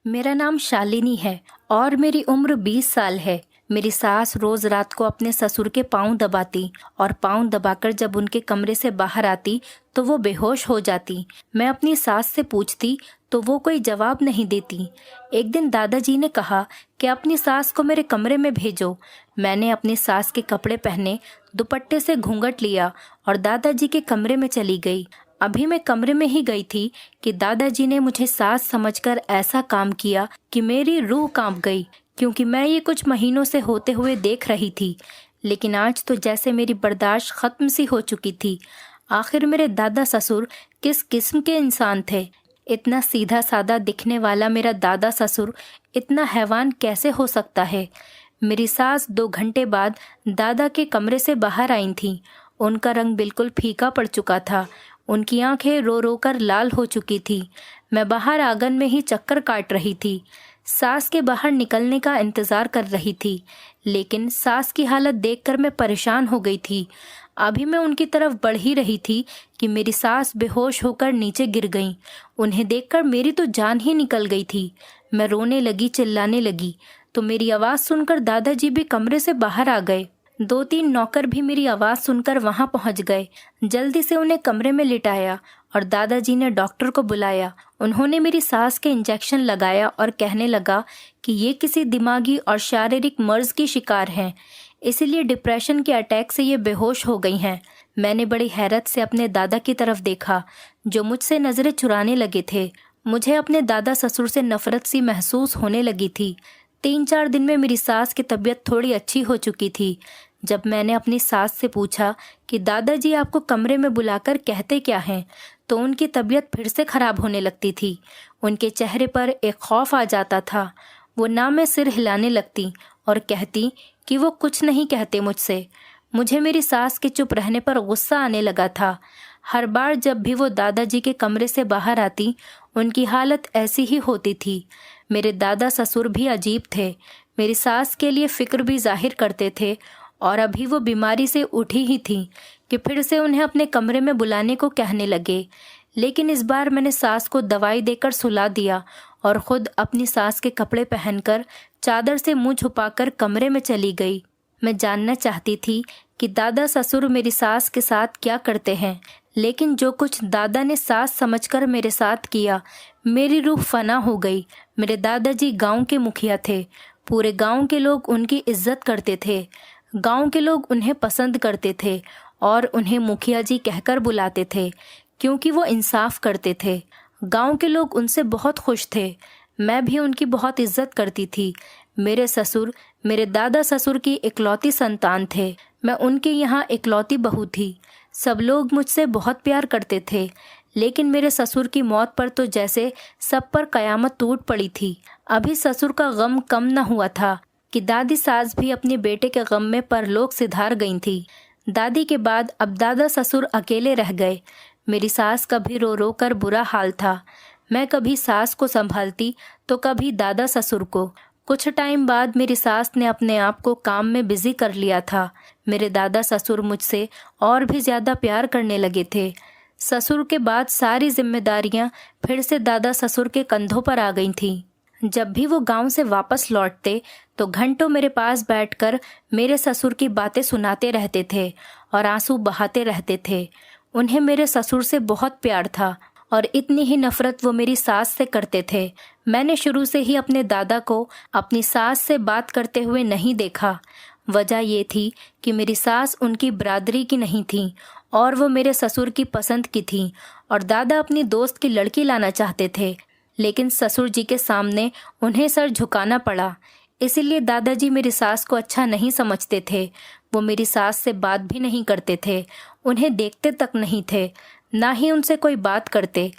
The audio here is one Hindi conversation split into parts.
मेरा नाम शालिनी है और मेरी उम्र 20 साल है। मेरी सास रोज रात को अपने ससुर के पाँव दबाती और पाँव दबाकर जब उनके कमरे से बाहर आती तो वो बेहोश हो जाती। मैं अपनी सास से पूछती तो वो कोई जवाब नहीं देती। एक दिन दादाजी ने कहा कि अपनी सास को मेरे कमरे में भेजो। मैंने अपनी सास के कपड़े पहने, दुपट्टे से घूंघट लिया और दादाजी के कमरे में चली गई। अभी मैं कमरे में ही गई थी कि दादाजी ने मुझे सास समझकर ऐसा काम किया कि मेरी रूह कांप गई, क्योंकि मैं ये कुछ महीनों से होते हुए देख रही थी। लेकिन आज तो जैसे मेरी बर्दाश्त खत्म सी हो चुकी थी। आखिर मेरे दादा ससुर किस किस्म के इंसान थे? इतना सीधा सादा दिखने वाला मेरा दादा ससुर इतना हैवान कैसे हो सकता है? मेरी सास 2 घंटे बाद दादा के कमरे से बाहर आई थी। उनका रंग बिल्कुल फीका पड़ चुका था। उनकी आंखें रो रो कर लाल हो चुकी थी। मैं बाहर आंगन में ही चक्कर काट रही थी। सास के बाहर निकलने का इंतजार कर रही थी, लेकिन सास की हालत देखकर मैं परेशान हो गई थी। अभी मैं उनकी तरफ बढ़ ही रही थी कि मेरी सास बेहोश होकर नीचे गिर गईं। उन्हें देखकर मेरी तो जान ही निकल गई थी। मैं रोने लगी, चिल्लाने लगी, तो मेरी आवाज़ सुनकर दादाजी भी कमरे से बाहर आ गए। 2-3 नौकर भी मेरी आवाज़ सुनकर वहां पहुंच गए। जल्दी से उन्हें कमरे में लिटाया और दादाजी ने डॉक्टर को बुलाया। उन्होंने मेरी सास के इंजेक्शन लगाया और कहने लगा कि ये किसी दिमागी और शारीरिक मर्ज की शिकार हैं, इसीलिए डिप्रेशन के अटैक से ये बेहोश हो गई हैं। मैंने बड़ी हैरत से अपने दादा की तरफ देखा, जो मुझसे नज़रें चुराने लगे थे। मुझे अपने दादा ससुर से नफरत सी महसूस होने लगी थी। 3-4 दिन में मेरी सास की तबीयत थोड़ी अच्छी हो चुकी थी। जब मैंने अपनी सास से पूछा कि दादाजी आपको कमरे में बुलाकर कहते क्या हैं, तो उनकी तबीयत फिर से खराब होने लगती थी। उनके चेहरे पर एक खौफ आ जाता था। वो ना में सिर हिलाने लगती और कहती कि वो कुछ नहीं कहते मुझसे। मुझे मेरी सास के चुप रहने पर गुस्सा आने लगा था। हर बार जब भी वो दादाजी के कमरे से बाहर आती, उनकी हालत ऐसी ही होती थी। मेरे दादा ससुर भी अजीब थे। मेरी सास के लिए फिक्र भी जाहिर करते थे और अभी वो बीमारी से उठी ही थी कि फिर से उन्हें अपने कमरे में बुलाने को कहने लगे। लेकिन इस बार मैंने सास को दवाई देकर सुला दिया और खुद अपनी सास के कपड़े पहनकर चादर से मुंह छुपाकर कमरे में चली गई। मैं जानना चाहती थी कि दादा ससुर मेरी सास के साथ क्या करते हैं, लेकिन जो कुछ दादा ने सास समझकर मेरे साथ किया, मेरी रूह फना हो गई। मेरे दादाजी गांव के मुखिया थे। पूरे गांव के लोग उनकी इज्जत करते थे। गांव के लोग उन्हें पसंद करते थे और उन्हें मुखिया जी कहकर बुलाते थे, क्योंकि वो इंसाफ करते थे। गांव के लोग उनसे बहुत खुश थे। मैं भी उनकी बहुत इज्जत करती थी। मेरे ससुर मेरे दादा ससुर की इकलौती संतान थे। मैं उनके यहाँ इकलौती बहू थी। सब लोग मुझसे बहुत प्यार करते थे, लेकिन मेरे ससुर की मौत पर तो जैसे सब पर कयामत टूट पड़ी थी। अभी ससुर का गम कम न हुआ था कि दादी सास भी अपने बेटे के गम में परलोक सिधार गई थी। दादी के बाद अब दादा ससुर अकेले रह गए। मेरी सास का भी रो रो कर बुरा हाल था। मैं कभी सास को संभालती तो कभी दादा ससुर को। कुछ टाइम बाद मेरी सास ने अपने आप को काम में बिजी कर लिया था। मेरे दादा ससुर मुझसे और भी ज़्यादा प्यार करने लगे थे। ससुर के बाद सारी जिम्मेदारियां फिर से दादा ससुर के कंधों पर आ गई थीं। जब भी वो गांव से वापस लौटते तो घंटों मेरे पास बैठकर मेरे ससुर की बातें सुनाते रहते थे और आंसू बहाते रहते थे। उन्हें मेरे ससुर से बहुत प्यार था और इतनी ही नफरत वो मेरी सास से करते थे। मैंने शुरू से ही अपने दादा को अपनी सास से बात करते हुए नहीं देखा। वजह ये थी कि मेरी सास उनकी बरादरी की नहीं थी और वो मेरे ससुर की पसंद की थी, और दादा अपनी दोस्त की लड़की लाना चाहते थे, लेकिन ससुर जी के सामने उन्हें सर झुकाना पड़ा। इसीलिए दादाजी मेरी सास को अच्छा नहीं समझते थे। वो मेरी सास से बात भी नहीं करते थे, उन्हें देखते तक नहीं थे, ना ही उनसे कोई बात करते।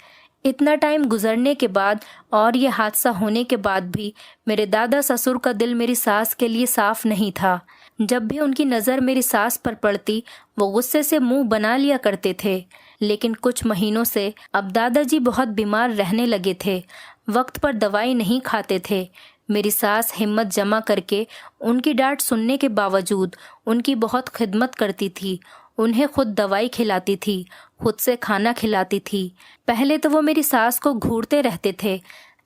इतना टाइम गुजरने के बाद और ये हादसा होने के बाद भी मेरे दादा ससुर का दिल मेरी सास के लिए साफ नहीं था। जब भी उनकी नज़र मेरी सास पर पड़ती, वो गुस्से से मुंह बना लिया करते थे। लेकिन कुछ महीनों से अब दादाजी बहुत बीमार रहने लगे थे। वक्त पर दवाई नहीं खाते थे। मेरी सास हिम्मत जमा करके उनकी डांट सुनने के बावजूद उनकी बहुत खिदमत करती थी। उन्हें खुद दवाई खिलाती थी, खुद से खाना खिलाती थी। पहले तो वो मेरी सास को घूरते रहते थे,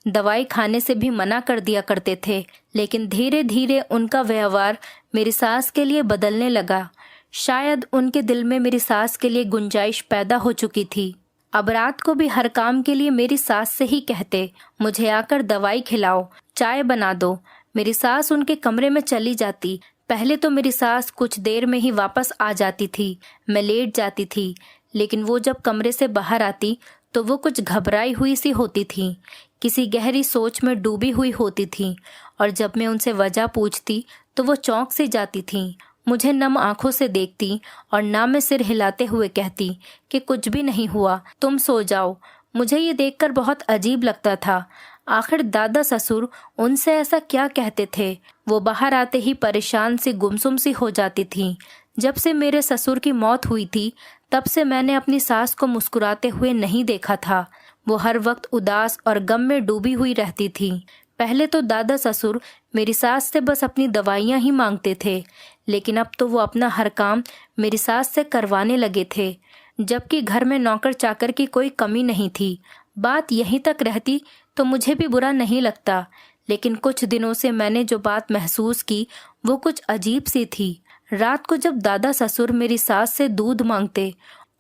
दवाई खाने से भी मना कर दिया करते थे, लेकिन धीरे धीरे उनका व्यवहार मेरी सास के लिए बदलने लगा। शायद उनके दिल में मेरी सास के लिए गुंजाइश पैदा हो चुकी थी। अब रात को भी हर काम के लिए मेरी सास से ही कहते, मुझे आकर दवाई खिलाओ, चाय बना दो। मेरी सास उनके कमरे में चली जाती। पहले तो मेरी सास कुछ देर में ही वापस आ जाती थी। मैं लेट जाती थी, लेकिन वो जब कमरे से बाहर आती तो वो कुछ घबराई हुई सी होती थी, किसी गहरी सोच में डूबी हुई होती थी। और जब मैं उनसे वजह पूछती तो वो चौंक से जाती थी, मुझे नम आंखों से देखती और ना में सिर हिलाते हुए कहती कि कुछ भी नहीं हुआ, तुम सो जाओ। मुझे ये देखकर बहुत अजीब लगता था। आखिर दादा ससुर उनसे ऐसा क्या कहते थे? वो बाहर आते ही परेशान सी गुमसुम सी हो जाती थी। जब से मेरे ससुर की मौत हुई थी तब से मैंने अपनी सास को मुस्कुराते हुए नहीं देखा था। वो हर वक्त उदास और गम में डूबी हुई रहती थी। पहले तो दादा ससुर मेरी सास से बस अपनी दवाइयाँ ही मांगते थे, लेकिन अब तो वो अपना हर काम मेरी सास से करवाने लगे थे, जबकि घर में नौकर चाकर की कोई कमी नहीं थी। बात यहीं तक रहती तो मुझे भी बुरा नहीं लगता, लेकिन कुछ दिनों से मैंने जो बात महसूस की वो कुछ अजीब सी थी। रात को जब दादा ससुर मेरी सास से दूध मांगते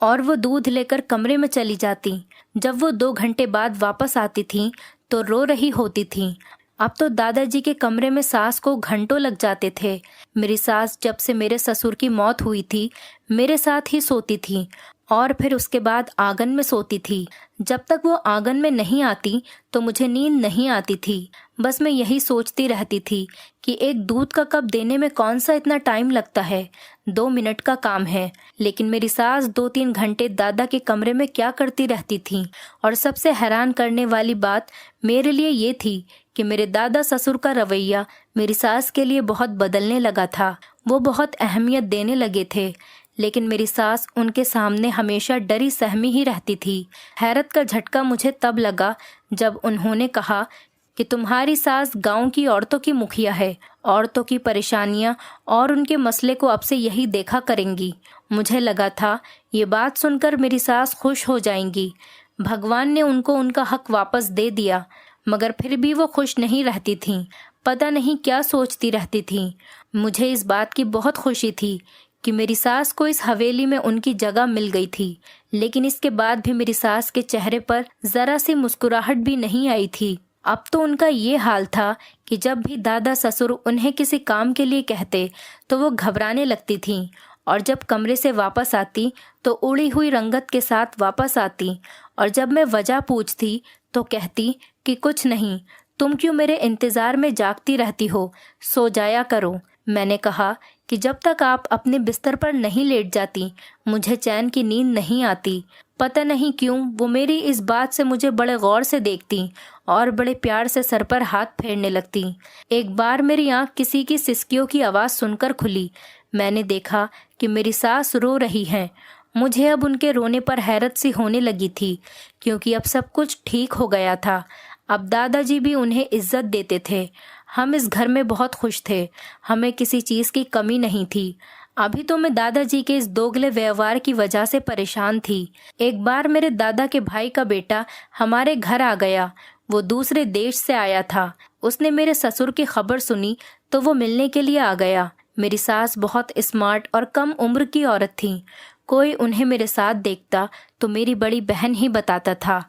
और वो दूध लेकर कमरे में चली जाती, जब वो 2 घंटे बाद वापस आती थी तो रो रही होती थी। अब तो दादाजी के कमरे में सास को घंटों लग जाते थे। मेरी सास जब से मेरे ससुर की मौत हुई थी मेरे साथ ही सोती थी और फिर उसके बाद आंगन में सोती थी। जब तक वो आंगन में नहीं आती तो मुझे नींद नहीं आती थी। बस मैं यही सोचती रहती थी कि एक दूध का कप देने में कौन सा इतना टाइम लगता है, 2 मिनट का काम है। लेकिन मेरी सास 2-3 घंटे दादा के कमरे में क्या करती रहती थी। और सबसे हैरान करने वाली बात मेरे लिए ये थी कि मेरे दादा ससुर का रवैया मेरी सास के लिए बहुत बदलने लगा था। वो बहुत अहमियत देने लगे थे, लेकिन मेरी सास उनके सामने हमेशा डरी सहमी ही रहती थी। हैरत का झटका मुझे तब लगा जब उन्होंने कहा कि तुम्हारी सास गांव की औरतों की मुखिया है, औरतों की परेशानियां और उनके मसले को अब से यही देखा करेंगी। मुझे लगा था ये बात सुनकर मेरी सास खुश हो जाएंगी। भगवान ने उनको उनका हक वापस दे दिया, मगर फिर भी वो खुश नहीं रहती थीं। पता नहीं क्या सोचती रहती थीं। मुझे इस बात की बहुत खुशी थी कि मेरी सास को इस हवेली में उनकी जगह मिल गई थी, लेकिन इसके बाद भी मेरी सास के चेहरे पर जरा सी मुस्कुराहट भी नहीं आई थी। अब तो उनका ये हाल था कि जब भी दादा ससुर उन्हें किसी काम के लिए कहते तो वो घबराने लगती थीं, और जब कमरे से वापस आती तो उड़ी हुई रंगत के साथ वापस आती। और जब मैं वजह पूछती तो कहती कि कुछ नहीं, तुम क्यों मेरे इंतज़ार में जागती रहती हो, सो जाया करो। मैंने कहा कि जब तक आप अपने बिस्तर पर नहीं लेट जाती मुझे चैन की नींद नहीं आती। पता नहीं क्यों वो मेरी इस बात से मुझे बड़े गौर से देखती और बड़े प्यार से सर पर हाथ फेरने लगती। एक बार मेरी आंख किसी की सिसकियों की आवाज़ सुनकर खुली। मैंने देखा कि मेरी सास रो रही हैं। मुझे अब उनके रोने पर हैरत सी होने लगी थी, क्योंकि अब सब कुछ ठीक हो गया था। अब दादाजी भी उन्हें इज्जत देते थे। हम इस घर में बहुत खुश थे, हमें किसी चीज़ की कमी नहीं थी। अभी तो मैं दादाजी के इस दोगले व्यवहार की वजह से परेशान थी। एक बार मेरे दादा के भाई का बेटा हमारे घर आ गया। वो दूसरे देश से आया था। उसने मेरे ससुर की खबर सुनी तो वो मिलने के लिए आ गया। मेरी सास बहुत स्मार्ट और कम उम्र की औरत थी। कोई उन्हें मेरे साथ देखता तो मेरी बड़ी बहन ही बताता था।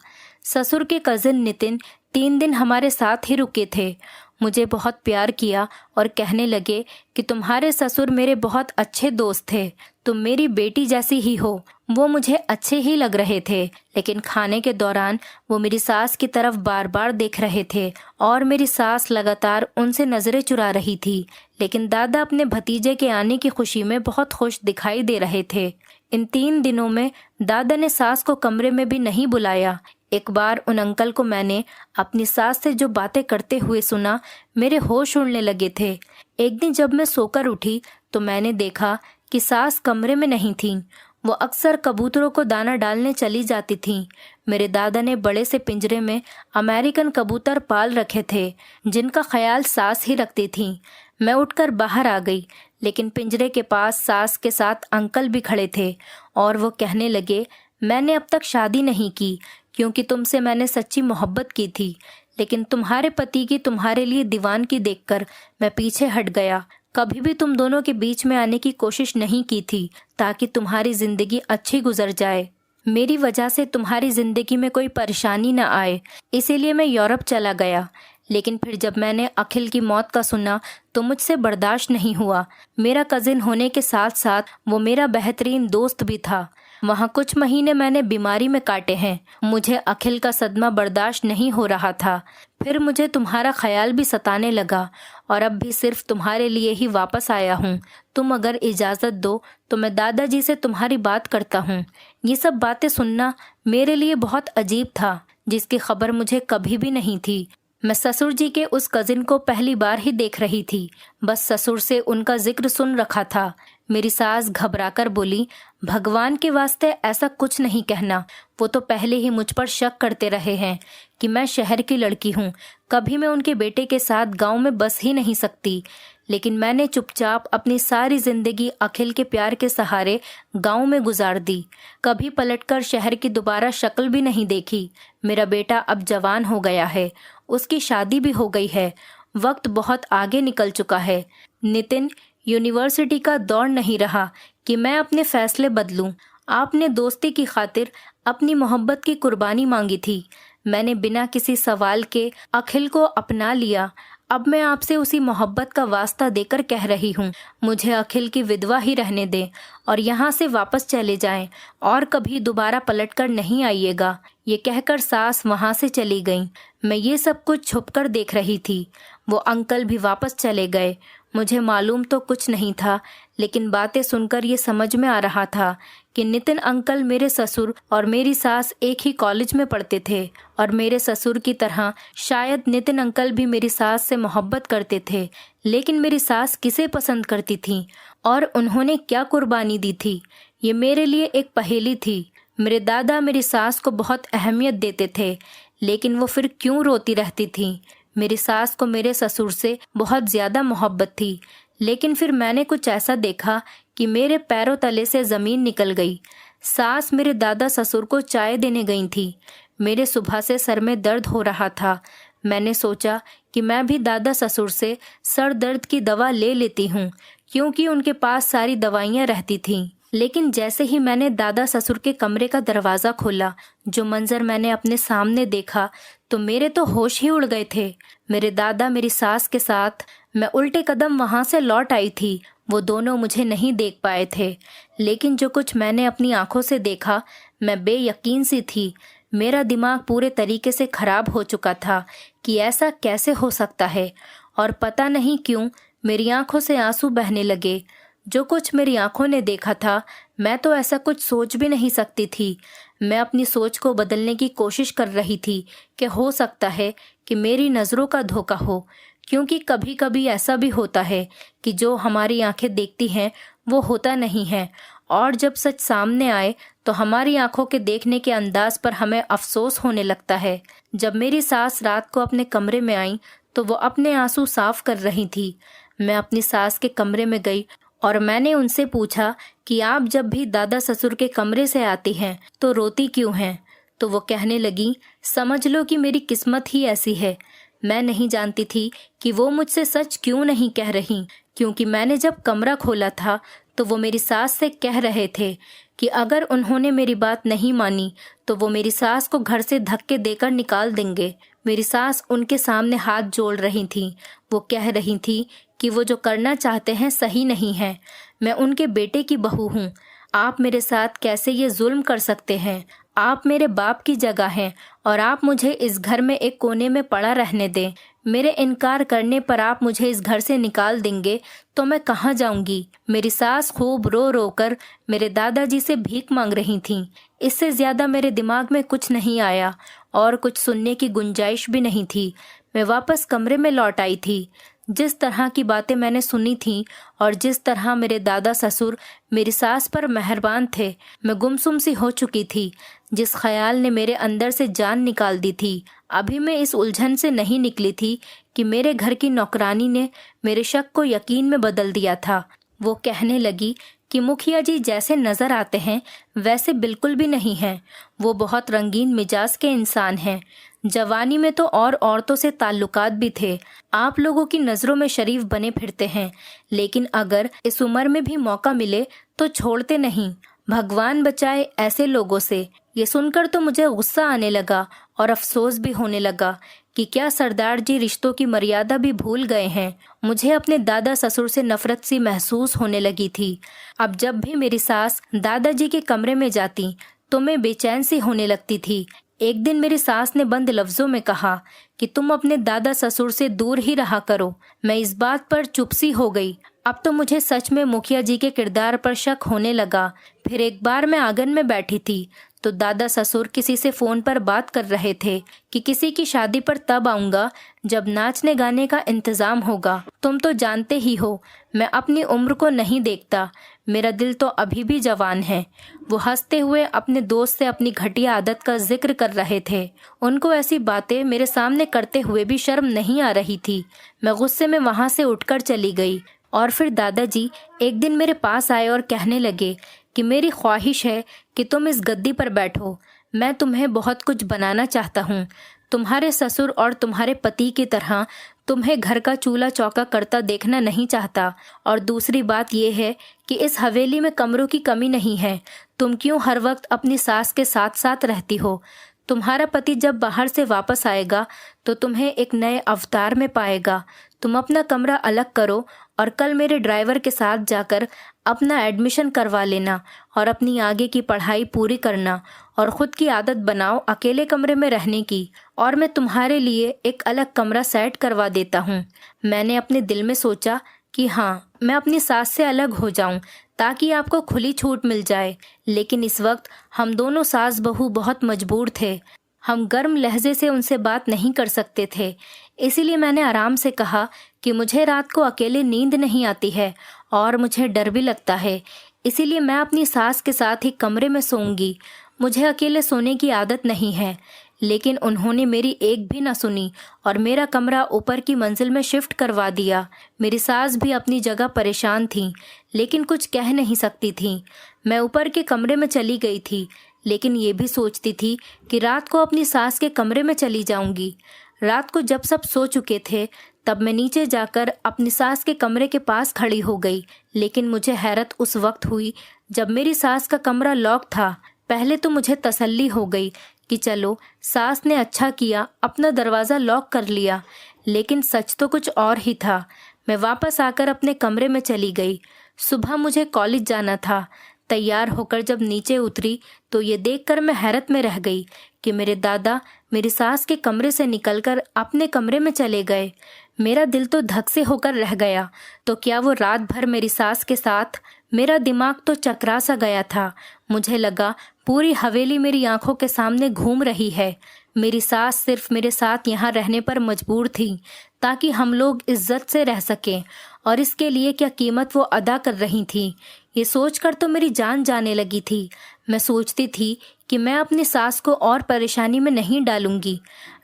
ससुर के कज़िन नितिन 3 दिन हमारे साथ ही रुके थे। मुझे बहुत प्यार किया और कहने लगे कि तुम्हारे ससुर मेरे बहुत अच्छे दोस्त थे, तुम मेरी बेटी जैसी ही हो। वो मुझे अच्छे ही लग रहे थे, लेकिन खाने के दौरान वो मेरी सास की तरफ बार बार देख रहे थे और मेरी सास लगातार उनसे नज़रें चुरा रही थी। लेकिन दादा अपने भतीजे के आने की खुशी में बहुत खुश दिखाई दे रहे थे। इन 3 दिनों में दादा ने सास को कमरे में भी नहीं बुलाया। एक बार उन अंकल को मैंने अपनी सास से जो बातें करते हुए सुना, मेरे होश उड़ने लगे थे। एक दिन जब मैं सोकर उठी तो मैंने देखा कि सास कमरे में नहीं थीं। वो अक्सर कबूतरों को दाना डालने चली जाती थीं। मेरे दादा ने बड़े से पिंजरे में अमेरिकन कबूतर पाल रखे थे, जिनका ख्याल सास ही रखती थीं। मैं उठकर बाहर आ गई, लेकिन पिंजरे के पास सास के साथ अंकल भी खड़े थे और वो कहने लगे, मैंने अब तक शादी नहीं की क्योंकि तुमसे मैंने सच्ची मोहब्बत की थी, लेकिन तुम्हारे पति की तुम्हारे लिए दीवानगी देखकर मैं पीछे हट गया। कभी भी तुम दोनों के बीच में आने की कोशिश नहीं की थी ताकि तुम्हारी जिंदगी अच्छी गुजर जाए। मेरी वजह से तुम्हारी जिंदगी में कोई परेशानी न आए, इसीलिए मैं यूरोप चला गया। लेकिन फिर जब मैंने अखिल की मौत का सुना तो मुझसे बर्दाश्त नहीं हुआ। मेरा कजिन होने के साथ साथ वो मेरा बेहतरीन दोस्त भी था। वहाँ कुछ महीने मैंने बीमारी में काटे हैं। मुझे अखिल का सदमा बर्दाश्त नहीं हो रहा था। फिर मुझे तुम्हारा ख्याल भी सताने लगा और अब भी सिर्फ तुम्हारे लिए ही वापस आया हूँ। तुम अगर इजाज़त दो तो मैं दादाजी से तुम्हारी बात करता हूँ। ये सब बातें सुनना मेरे लिए बहुत अजीब था, जिसकी खबर मुझे कभी भी नहीं थी। मैं ससुर जी के उस कजिन को पहली बार ही देख रही थी। बस ससुर से उनका जिक्र सुन रखा था। मेरी सास घबराकर बोली, भगवान के वास्ते ऐसा कुछ नहीं कहना। वो तो पहले ही मुझ पर शक करते रहे हैं कि मैं शहर की लड़की हूँ। कभी मैं उनके बेटे के साथ गांव में बस ही नहीं सकती। लेकिन मैंने चुपचाप अपनी सारी जिंदगी अखिल के प्यार के सहारे गांव में गुजार दी। कभी पलटकर शहर की दोबारा शक्ल भी नहीं देखी। मेरा बेटा अब जवान हो गया है, उसकी शादी भी हो गई है। वक्त बहुत आगे निकल चुका है। नितिन, यूनिवर्सिटी का दौर नहीं रहा कि मैं अपने फैसले बदलूं। आपने दोस्ती की खातिर अपनी मोहब्बत की कुर्बानी मांगी थी। मैंने बिना किसी सवाल के अखिल को अपना लिया। अब मैं आपसे उसी मोहब्बत का वास्ता देकर कह रही हूँ, मुझे अखिल की विधवा ही रहने दें और यहाँ से वापस चले जाएं और कभी दोबारा पलटकर नहीं आइएगा। ये कहकर सास वहाँ से चली गई। मैं ये सब कुछ छुपकर देख रही थी। वो अंकल भी वापस चले गए। मुझे मालूम तो कुछ नहीं था, लेकिन बातें सुनकर ये समझ में आ रहा था कि नितिन अंकल मेरे ससुर और मेरी सास एक ही कॉलेज में पढ़ते थे और मेरे ससुर की तरह शायद नितिन अंकल भी मेरी सास से मोहब्बत करते थे। लेकिन मेरी सास किसे पसंद करती थी और उन्होंने क्या कुर्बानी दी थी, ये मेरे लिए एक पहेली थी। मेरे दादा मेरी सास को बहुत अहमियत देते थे, लेकिन वो फिर क्यों रोती रहती थी। मेरी सास को मेरे ससुर से बहुत ज़्यादा मोहब्बत थी, लेकिन फिर मैंने कुछ ऐसा देखा कि मेरे पैरों तले से ज़मीन निकल गई। सास मेरे दादा ससुर को चाय देने गई थी। मेरे सुबह से सर में दर्द हो रहा था। मैंने सोचा कि मैं भी दादा ससुर से सर दर्द की दवा ले लेती हूँ, क्योंकि उनके पास सारी दवाइयाँ रहती थीं। लेकिन जैसे ही मैंने दादा ससुर के कमरे का दरवाज़ा खोला, जो मंजर मैंने अपने सामने देखा तो मेरे तो होश ही उड़ गए थे। मेरे दादा मेरी सास के साथ मैं उल्टे कदम वहाँ से लौट आई थी। वो दोनों मुझे नहीं देख पाए थे, लेकिन जो कुछ मैंने अपनी आंखों से देखा, मैं बेयकीन सी थी। मेरा दिमाग पूरे तरीके से खराब हो चुका था कि ऐसा कैसे हो सकता है, और पता नहीं क्यों मेरी आंखों से आंसू बहने लगे। जो कुछ मेरी आंखों ने देखा था, मैं तो ऐसा कुछ सोच भी नहीं सकती थी। मैं अपनी सोच को बदलने की कोशिश कर रही थी कि हो सकता है कि मेरी नज़रों का धोखा हो, क्योंकि कभी कभी ऐसा भी होता है कि जो हमारी आंखें देखती हैं वो होता नहीं है, और जब सच सामने आए तो हमारी आंखों के देखने के अंदाज पर हमें अफसोस होने लगता है। जब मेरी सास रात को अपने कमरे में आई तो वो अपने आंसू साफ कर रही थी। मैं अपनी सास के कमरे में गई और मैंने उनसे पूछा कि आप जब भी दादा ससुर के कमरे से आती हैं तो रोती क्यों हैं। तो वो कहने लगी, समझ लो कि मेरी किस्मत ही ऐसी है। मैं नहीं जानती थी कि वो मुझसे सच क्यों नहीं कह रही, क्योंकि मैंने जब कमरा खोला था तो वो मेरी सास से कह रहे थे कि अगर उन्होंने मेरी बात नहीं मानी तो वो मेरी सास को घर से धक्के देकर निकाल देंगे। मेरी सास उनके सामने हाथ जोड़ रही थी। वो कह रही थी कि वो जो करना चाहते हैं सही नहीं है। मैं उनके बेटे की बहू हूँ। आप मेरे साथ कैसे ये जुल्म कर सकते हैं। आप मेरे बाप की जगह हैं और आप मुझे इस घर में एक कोने में पड़ा रहने दें। मेरे इनकार करने पर आप मुझे इस घर से निकाल देंगे तो मैं कहाँ जाऊंगी। मेरी सास खूब रो रो कर मेरे दादाजी से भीख मांग रही थीं। इससे ज़्यादा मेरे दिमाग में कुछ नहीं आया और कुछ सुनने की गुंजाइश भी नहीं थी। मैं वापस कमरे में लौट आई थी। जिस तरह की बातें मैंने सुनी थी और जिस तरह मेरे दादा ससुर मेरी सास पर मेहरबान थे, मैं गुमसुम सी हो चुकी थी। जिस ख्याल ने मेरे अंदर से जान निकाल दी थी, अभी मैं इस उलझन से नहीं निकली थी कि मेरे घर की नौकरानी ने मेरे शक को यकीन में बदल दिया था। वो कहने लगी कि मुखिया जी जैसे नज़र आते हैं वैसे बिल्कुल भी नहीं हैं। वो बहुत रंगीन मिजाज के इंसान हैं। जवानी में तो और औरतों से ताल्लुकात भी थे। आप लोगों की नज़रों में शरीफ बने फिरते हैं, लेकिन अगर इस उम्र में भी मौका मिले तो छोड़ते नहीं। भगवान बचाए ऐसे लोगों से। ये सुनकर तो मुझे गुस्सा आने लगा और अफसोस भी होने लगा कि क्या सरदार जी रिश्तों की मर्यादा भी भूल गए हैं। मुझे अपने दादा ससुर से नफरत सी महसूस होने लगी थी। अब जब भी मेरी सास दादाजी के कमरे में जाती तो मैं बेचैन सी होने लगती थी। एक दिन मेरी सास ने बंद लफ्जों में कहा कि तुम अपने दादा ससुर से दूर ही रहा करो। मैं इस बात पर चुप सी हो गई। अब तो मुझे सच में मुखिया जी के किरदार पर शक होने लगा। फिर एक बार मैं आंगन में बैठी थी तो दादा ससुर किसी से फोन पर बात कर रहे थे कि किसी की शादी पर तब आऊंगा जब नाचने गाने का इंतजाम होगा। तुम तो जानते ही हो मैं अपनी उम्र को नहीं देखता, मेरा दिल तो अभी भी जवान है। वो हंसते हुए अपने दोस्त से अपनी घटिया आदत का जिक्र कर रहे थे। उनको ऐसी बातें मेरे सामने करते हुए भी शर्म नहीं आ रही थी। मैं गुस्से में वहां से उठकर चली गई। और फिर दादाजी एक दिन मेरे पास आए और कहने लगे कि मेरी ख्वाहिश है कि तुम इस गद्दी पर बैठो। मैं तुम्हें बहुत कुछ बनाना चाहता हूँ। तुम्हारे ससुर और तुम्हारे पति की तरह तुम्हें घर का चूल्हा चौका करता देखना नहीं चाहता। और दूसरी बात यह है कि इस हवेली में कमरों की कमी नहीं है। तुम क्यों हर वक्त अपनी सास के साथ साथ रहती हो? तुम्हारा पति जब बाहर से वापस आएगा तो तुम्हें एक नए अवतार में पाएगा। तुम अपना कमरा अलग करो और कल मेरे ड्राइवर के साथ जाकर अपना एडमिशन करवा लेना और अपनी आगे की पढ़ाई पूरी करना और ख़ुद की आदत बनाओ अकेले कमरे में रहने की। और मैं तुम्हारे लिए एक अलग कमरा सेट करवा देता हूँ। मैंने अपने दिल में सोचा कि हाँ, मैं अपनी सास से अलग हो जाऊं ताकि आपको खुली छूट मिल जाए। लेकिन इस वक्त हम दोनों सास बहू बहुत मजबूर थे। हम गर्म लहजे से उनसे बात नहीं कर सकते थे। इसीलिए मैंने आराम से कहा कि मुझे रात को अकेले नींद नहीं आती है और मुझे डर भी लगता है। इसीलिए मैं अपनी सास के साथ ही कमरे में सोऊंगी। मुझे अकेले सोने की आदत नहीं है। लेकिन उन्होंने मेरी एक भी न सुनी और मेरा कमरा ऊपर की मंजिल में शिफ्ट करवा दिया। मेरी सास भी अपनी जगह परेशान थी, लेकिन कुछ कह नहीं सकती थी। मैं ऊपर के कमरे में चली गई थी, लेकिन ये भी सोचती थी कि रात को अपनी सास के कमरे में चली जाऊंगी। रात को जब सब सो चुके थे तब मैं नीचे जाकर अपनी सास के कमरे के पास खड़ी हो गई। लेकिन मुझे हैरत उस वक्त हुई जब मेरी सास का कमरा लॉक था। पहले तो मुझे तसल्ली हो गई कि चलो सास ने अच्छा किया अपना दरवाज़ा लॉक कर लिया, लेकिन सच तो कुछ और ही था। मैं वापस आकर अपने कमरे में चली गई। सुबह मुझे कॉलेज जाना था। तैयार होकर जब नीचे उतरी तो ये देखकर मैं हैरत में रह गई कि मेरे दादा मेरी सास के कमरे से निकलकर अपने कमरे में चले गए। मेरा दिल तो धक से होकर रह गया। तो क्या वो रात भर मेरी सास के साथ? मेरा दिमाग तो चकरा सा गया था। मुझे लगा पूरी हवेली मेरी आंखों के सामने घूम रही है। मेरी सास सिर्फ मेरे साथ यहाँ रहने पर मजबूर थी ताकि हम लोग इज्जत से रह सकें, और इसके लिए क्या कीमत वो अदा कर रही थी, ये सोचकर तो मेरी जान जाने लगी थी। मैं सोचती थी कि मैं अपनी सास को और परेशानी में नहीं डालूंगी।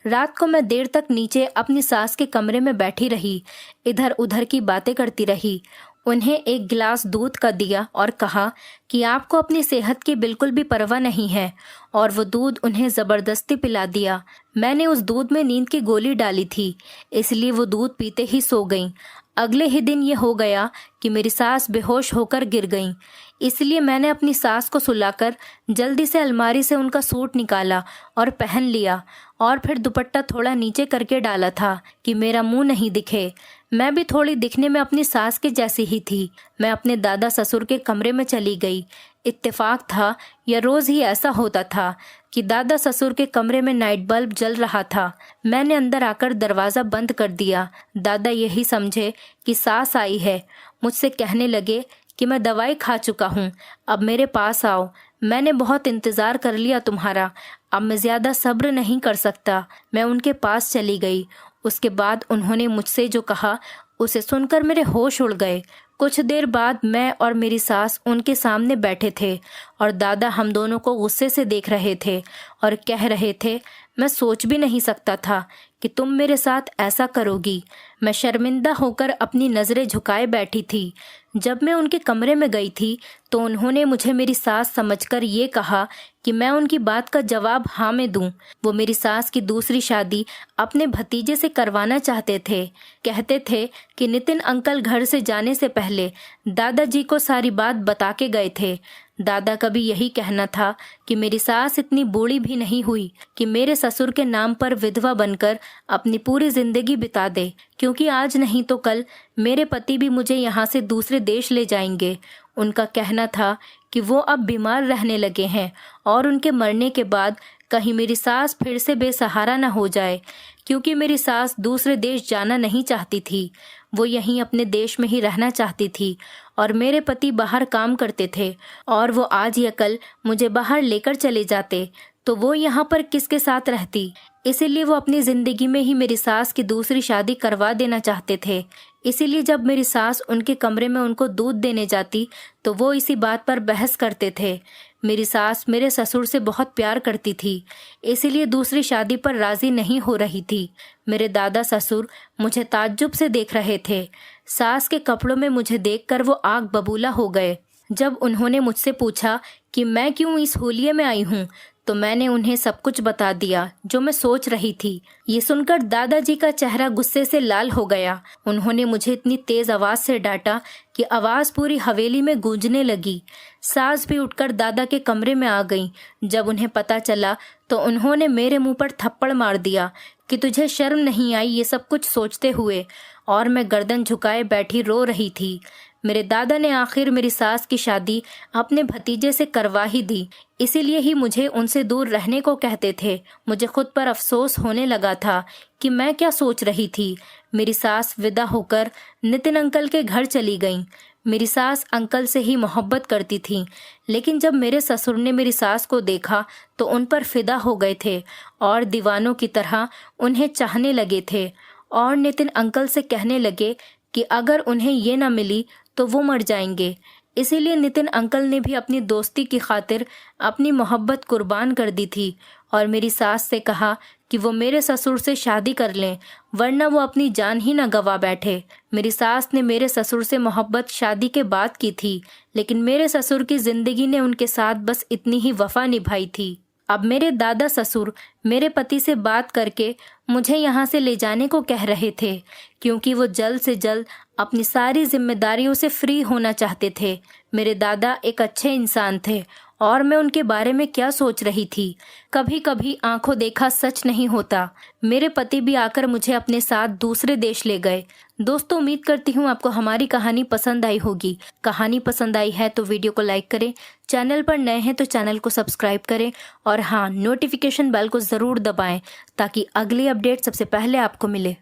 रात को मैं देर तक नीचे अपनी सास के कमरे में बैठी रही, इधर उधर की बातें करती रही। उन्हें एक गिलास दूध का दिया और कहा कि आपको अपनी सेहत की बिल्कुल भी परवाह नहीं है, और वो दूध उन्हें ज़बरदस्ती पिला दिया। मैंने उस दूध में नींद की गोली डाली थी, इसलिए वो दूध पीते ही सो गईं। अगले ही दिन ये हो गया कि मेरी सास बेहोश होकर गिर गईं। इसलिए मैंने अपनी सास को सुलाकर जल्दी से अलमारी से उनका सूट निकाला और पहन लिया, और फिर दुपट्टा थोड़ा नीचे करके डाला था कि मेरा मुंह नहीं दिखे। मैं भी थोड़ी दिखने में अपनी सास के जैसी ही थी। मैं अपने दादा ससुर के कमरे में चली गई। इत्तेफाक था या रोज़ ही ऐसा होता था कि दादा ससुर के कमरे में नाइट बल्ब जल रहा था। मैंने अंदर आकर दरवाज़ा बंद कर दिया। दादा यही समझे कि सास आई है। मुझसे कहने लगे कि मैं दवाई खा चुका हूँ, अब मेरे पास आओ। मैंने बहुत इंतज़ार कर लिया तुम्हारा, अब मैं ज़्यादा सब्र नहीं कर सकता। मैं उनके पास चली गई। उसके बाद उन्होंने मुझसे जो कहा उसे सुनकर मेरे होश उड़ गए। कुछ देर बाद मैं और मेरी सास उनके सामने बैठे थे और दादा हम दोनों को गुस्से से देख रहे थे और कह रहे थे, मैं सोच भी नहीं सकता था कि तुम मेरे साथ ऐसा करोगी। मैं शर्मिंदा होकर अपनी नज़रें झुकाए बैठी थी। जब मैं उनके कमरे में गई थी तो उन्होंने मुझे मेरी सास समझकर ये कहा कि मैं उनकी बात का जवाब हाँ में दूं। वो मेरी सास की दूसरी शादी अपने भतीजे से करवाना चाहते थे। कहते थे कि नितिन अंकल घर से जाने से पहले दादाजी को सारी बात बता के गए थे। दादा का भी यही कहना था कि मेरी सास इतनी बूढ़ी भी नहीं हुई कि मेरे ससुर के नाम पर विधवा बनकर अपनी पूरी जिंदगी बिता दे, क्योंकि आज नहीं तो कल मेरे पति भी मुझे यहाँ से दूसरे देश ले जाएंगे। उनका कहना था कि वो अब बीमार रहने लगे हैं और उनके मरने के बाद कहीं मेरी सास फिर से बेसहारा न हो जाए, क्योंकि मेरी सास दूसरे देश जाना नहीं चाहती थी। वो यहीं अपने देश में ही रहना चाहती थी और मेरे पति बाहर काम करते थे और वो आज या कल मुझे बाहर लेकर चले जाते तो वो यहाँ पर किसके साथ रहती। इसीलिए वो अपनी ज़िंदगी में ही मेरी सास की दूसरी शादी करवा देना चाहते थे। इसीलिए जब मेरी सास उनके कमरे में उनको दूध देने जाती तो वो इसी बात पर बहस करते थे। मेरी सास मेरे ससुर से बहुत प्यार करती थी, इसीलिए दूसरी शादी पर राज़ी नहीं हो रही थी। मेरे दादा ससुर मुझे ताज्जुब से देख रहे थे। सास के कपड़ों में मुझे देखकर वो आग बबूला हो गए। जब उन्होंने मुझसे पूछा कि मैं क्यों इस होलिये में आई हूँ तो मैंने उन्हें सब कुछ बता दिया जो मैं सोच रही थी। ये सुनकर दादाजी का चेहरा गुस्से से लाल हो गया। उन्होंने मुझे इतनी तेज आवाज से डांटा कि आवाज पूरी हवेली में गूंजने लगी। सास भी उठकर दादा के कमरे में आ गई। जब उन्हें पता चला तो उन्होंने मेरे मुंह पर थप्पड़ मार दिया कि तुझे शर्म नहीं आई ये सब कुछ सोचते हुए, और मैं गर्दन झुकाए बैठी रो रही थी। मेरे दादा ने आखिर मेरी सास की शादी अपने भतीजे से करवा ही दी, इसीलिए ही मुझे उनसे दूर रहने को कहते थे। मुझे खुद पर अफसोस होने लगा था कि मैं क्या सोच रही थी। मेरी सास विदा होकर नितिन अंकल के घर चली गईं। मेरी सास अंकल से ही मोहब्बत करती थी, लेकिन जब मेरे ससुर ने मेरी सास को देखा तो उन पर फिदा हो गए थे और दीवानों की तरह उन्हें चाहने लगे थे और नितिन अंकल से कहने लगे कि अगर उन्हें ये न मिली तो वो मर जाएंगे। इसीलिए नितिन अंकल ने भी अपनी दोस्ती की खातिर अपनी मोहब्बत कुर्बान कर दी थी और मेरी सास से कहा कि वो मेरे ससुर से शादी कर लें, वरना वो अपनी जान ही न गवा बैठे। मेरी सास ने मेरे ससुर से मोहब्बत शादी के बाद की थी, लेकिन मेरे ससुर की जिंदगी ने उनके साथ बस इतनी ही वफा निभाई थी। अब मेरे दादा ससुर मेरे पति से बात करके मुझे यहाँ से ले जाने को कह रहे थे, क्योंकि वो जल्द से जल्द अपनी सारी जिम्मेदारियों से फ्री होना चाहते थे। मेरे दादा एक अच्छे इंसान थे और मैं उनके बारे में क्या सोच रही थी। कभी कभी आंखों देखा सच नहीं होता। मेरे पति भी आकर मुझे अपने साथ दूसरे देश ले गए। दोस्तों, उम्मीद करती हूँ आपको हमारी कहानी पसंद आई होगी। कहानी पसंद आई है तो वीडियो को लाइक करें, चैनल पर नए हैं तो चैनल को सब्सक्राइब करें और हाँ, नोटिफिकेशन बेल को ज़रूर दबाएं ताकि अगली अपडेट सबसे पहले आपको मिले।